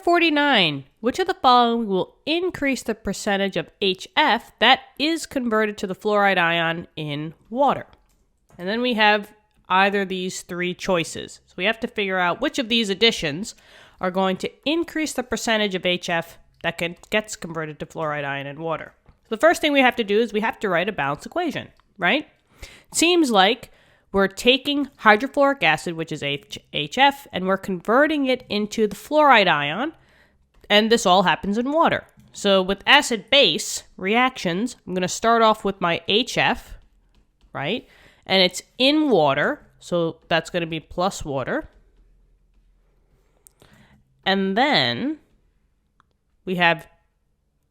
49. Which of the following will increase the percentage of HF that is converted to the fluoride ion in water? And then we have either these three choices. So we have to figure out which of these additions are going to increase the percentage of HF that gets converted to fluoride ion in water. The first thing we have to do is we have to write a balanced equation, right? It seems like we're taking hydrofluoric acid, which is HF, and we're converting it into the fluoride ion, and this all happens in water. So with acid-base reactions, I'm going to start off with my HF, right? And it's in water, so that's going to be plus water. And then we have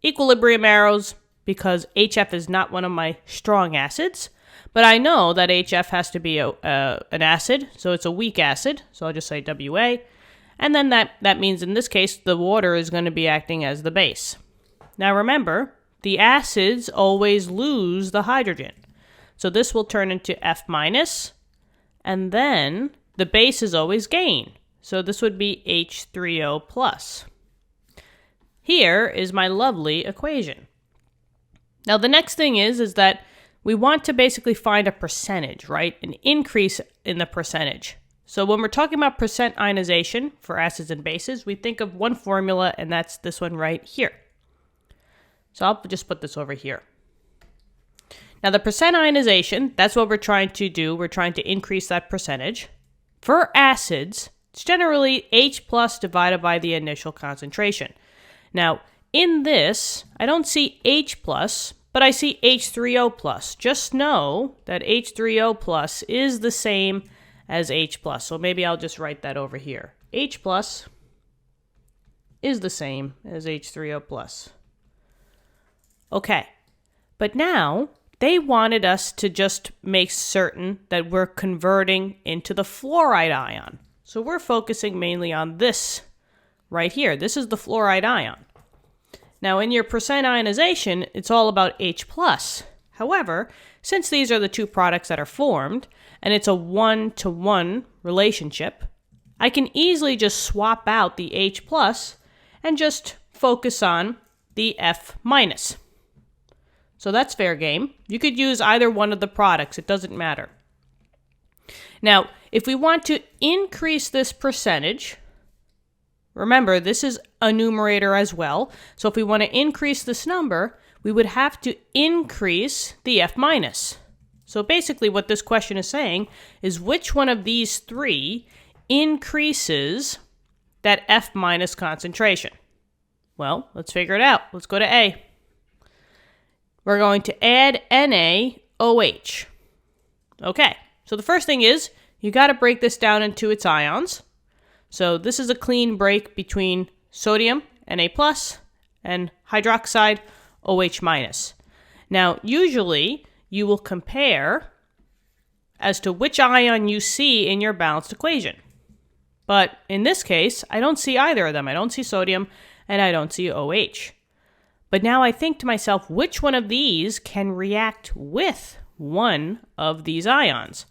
equilibrium arrows because HF is not one of my strong acids. But I know that HF has to be an acid, so it's a weak acid. So I'll just say WA. And then that means in this case, the water is going to be acting as the base. Now remember, the acids always lose the hydrogen. So this will turn into F minus. And then the base is always gain. So this would be H3O plus. Here is my lovely equation. Now the next thing is that we want to basically find a percentage, right? An increase in the percentage. So when we're talking about percent ionization for acids and bases, we think of one formula, and that's this one right here. So I'll just put this over here. Now the percent ionization, that's what we're trying to do. We're trying to increase that percentage. For acids, it's generally H plus divided by the initial concentration. Now in this, I don't see H plus, but I see H3O plus. Just know that H3O plus is the same as H plus. So maybe I'll just write that over here. H plus is the same as H3O plus. Okay, but now they wanted us to just make certain that we're converting into the fluoride ion. So we're focusing mainly on this right here. This is the fluoride ion. Now, in your percent ionization, it's all about H+. However, since these are the two products that are formed, and it's a one-to-one relationship, I can easily just swap out the H+ and just focus on the F-. So that's fair game. You could use either one of the products. It doesn't matter. Now, if we want to increase this percentage, remember, this is a numerator as well. So if we want to increase this number, we would have to increase the F-. So basically what this question is saying is which one of these three increases that F- concentration? Well, let's figure it out. Let's go to A. We're going to add NaOH. Okay, so the first thing is you got to break this down into its ions. So this is a clean break between sodium, Na+, and hydroxide, OH-. Now, usually you will compare as to which ion you see in your balanced equation. But in this case, I don't see either of them. I don't see sodium, and I don't see OH. But now I think to myself, which one of these can react with one of these ions?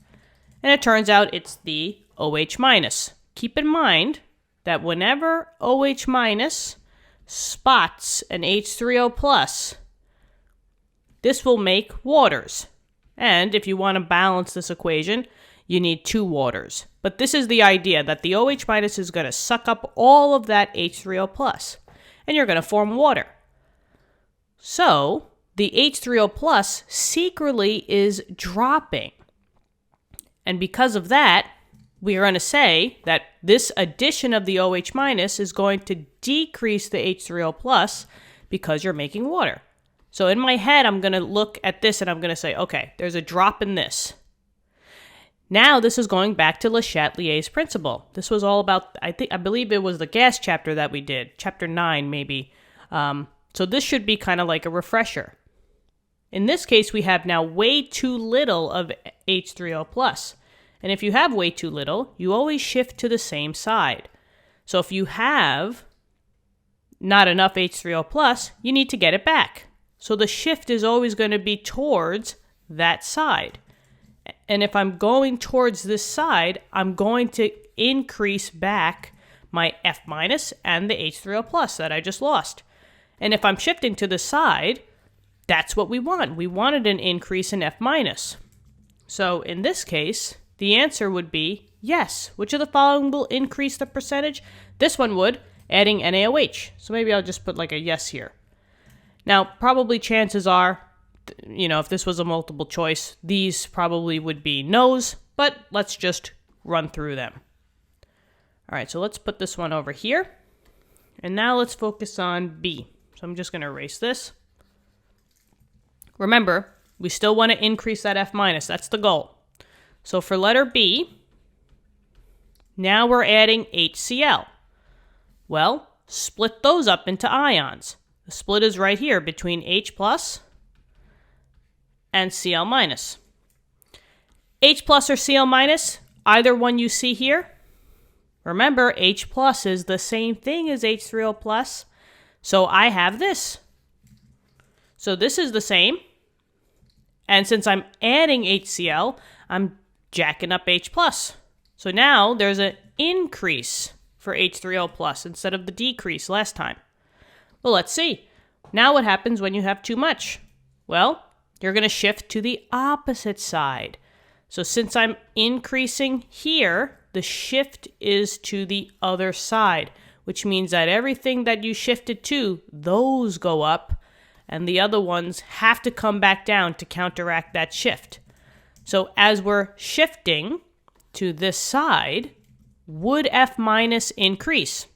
And it turns out it's the OH-. Keep in mind that whenever OH- spots an H3O+, this will make waters. And if you want to balance this equation, you need two waters. But this is the idea that the OH- is going to suck up all of that H3O+, and you're going to form water. So the H3O+ secretly is dropping. And because of that, we are going to say that this addition of the OH- is going to decrease the H3O+ because you're making water. So in my head, I'm going to look at this and I'm going to say, okay, there's a drop in this. Now this is going back to Le Chatelier's principle. This was all about, I believe it was the gas chapter that we did, chapter 9 maybe. So this should be kind of like a refresher. In this case, we have now way too little of H3O+. And if you have way too little, you always shift to the same side. So if you have not enough H3O+, you need to get it back. So the shift is always going to be towards that side. And if I'm going towards this side, I'm going to increase back my F minus and the H3O plus that I just lost. And if I'm shifting to the side, that's what we want. We wanted an increase in F minus. So in this case, the answer would be yes. Which of the following will increase the percentage? This one would, adding NaOH. So maybe I'll just put like a yes here. Now, probably chances are, if this was a multiple choice, these probably would be no's, but let's just run through them. All right, so let's put this one over here. And now let's focus on B. So I'm just going to erase this. Remember, we still want to increase that F minus. That's the goal. So for letter B, now we're adding HCl. Well, split those up into ions. The split is right here between H plus and Cl minus. H plus or Cl minus, either one you see here. Remember, H plus is the same thing as H3O plus. So I have this. So this is the same. And since I'm adding HCl, I'm jacking up H plus. So now there's an increase for H3O plus instead of the decrease last time. Well, let's see. Now what happens when you have too much? Well, you're going to shift to the opposite side. So since I'm increasing here, the shift is to the other side, which means that everything that you shifted to, those go up, and the other ones have to come back down to counteract that shift. So as we're shifting to this side, would F minus increase?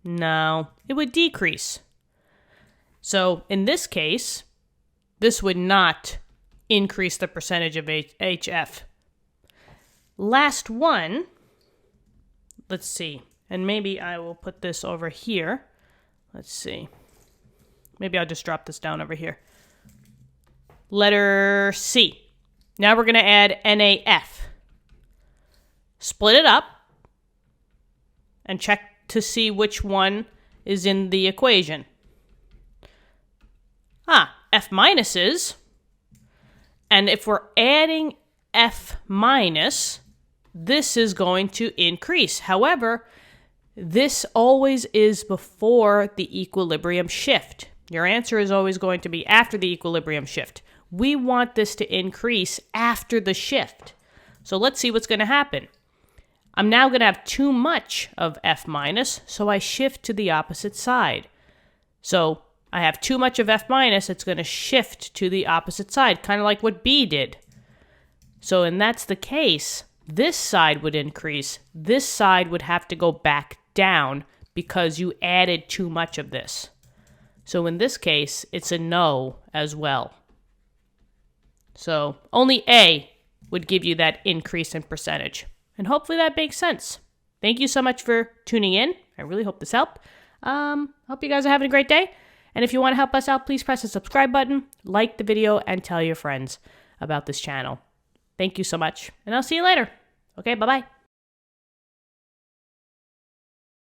No, it would decrease. So in this case, this would not increase the percentage of HF. Last one, let's see, and maybe I will put this over here. Let's see. Maybe I'll just drop this down over here. Letter C. Now we're going to add NaF. Split it up and check to see which one is in the equation. F minuses. And if we're adding F minus, this is going to increase. However, this always is before the equilibrium shift. Your answer is always going to be after the equilibrium shift. We want this to increase after the shift. So let's see what's going to happen. I'm now going to have too much of F minus, so I shift to the opposite side. So I have too much of F minus, it's going to shift to the opposite side, kind of like what B did. So, and that's the case, this side would increase. This side would have to go back down because you added too much of this. So in this case, it's a no as well. So only A would give you that increase in percentage. And hopefully that makes sense. Thank you so much for tuning in. I really hope this helped. Hope you guys are having a great day. And if you want to help us out, please press the subscribe button, like the video, and tell your friends about this channel. Thank you so much, and I'll see you later. Okay, bye-bye.